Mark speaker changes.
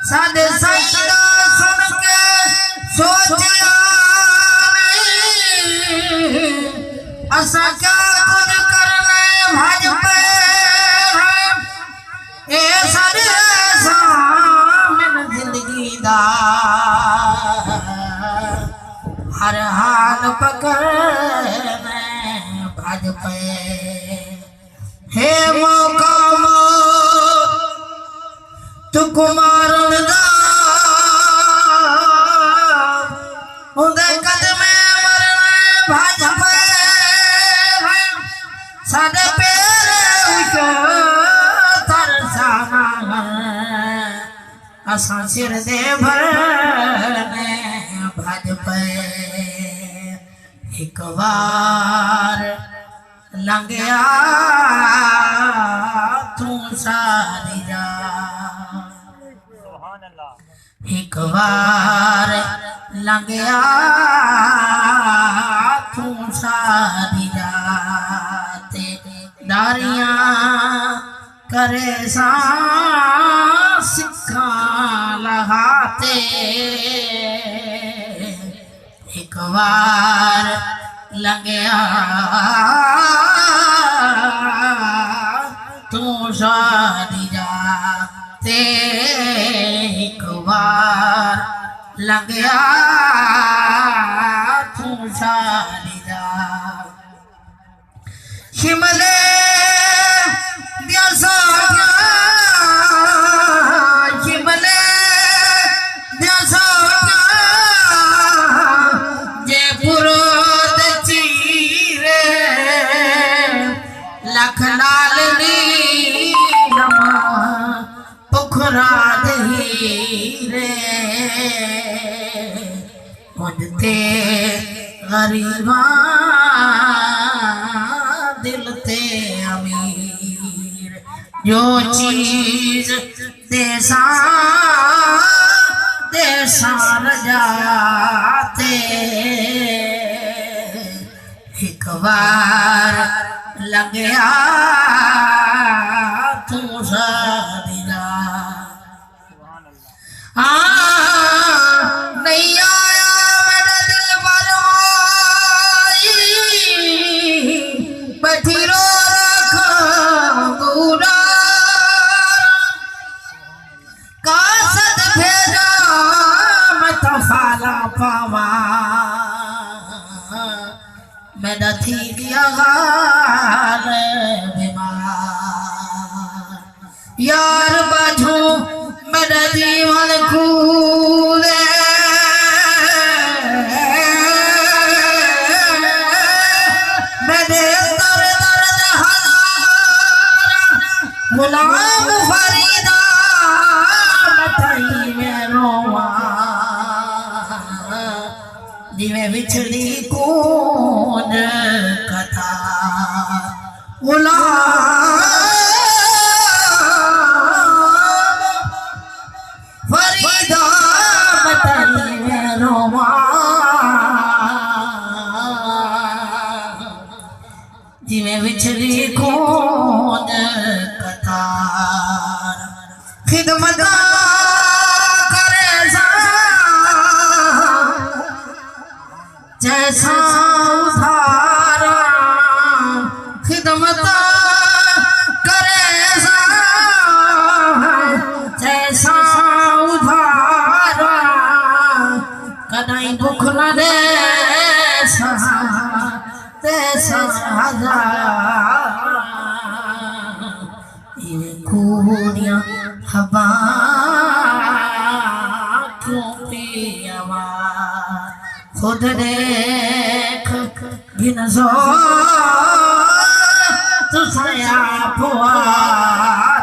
Speaker 1: सादे सैदा सुन के सोचिया असा क्या कुछ करने भज पे ए सारे सामन जिंदगी दा हर हाल पकड़ने भज पे हे मौका तुक मारण दा उंदे कदमे मरने भज पे साडे पैर विच तरसाना असां सिर दे भरने भज पे एक बार लंघया तू सारी जा एक बार लंघया तू सारी जाते दारियां करे सा सिखा लहाते एक बार लंघया तू सारी जाते एक बार लंघया तू सारी जा शिमले दिया सोनिया शिमले दिया सोनिया जयपुर चीरे लख लाल नी पुखरा रे मुझते गरीबा दिल ते अमीर जो चीज देसा रजाते एक बार लंघया तू सारी जा नहीं आया मेरा दिल मरवाई बैठी रो रखूंगा कासद भेजा मैं तो फाला पावा मेरा थी गया हाल बीमार यार बाजू मेरा जीवन कूले मेरे दर्द गुलाम फरीदा बताई मैं रोवा जिਵੇਂ विछड़ी कौन कथा फरीदा बताई मैं रोवा जिਵੇਂ विछड़ी कौन कथा खिदमत करे सा जैसा उधारा खिदमत करे सा जैसा उधारा कदाई दुख न दे तैसा ये खूनियां हवा क्यों पिया खुद देख गिन सो तुझे आप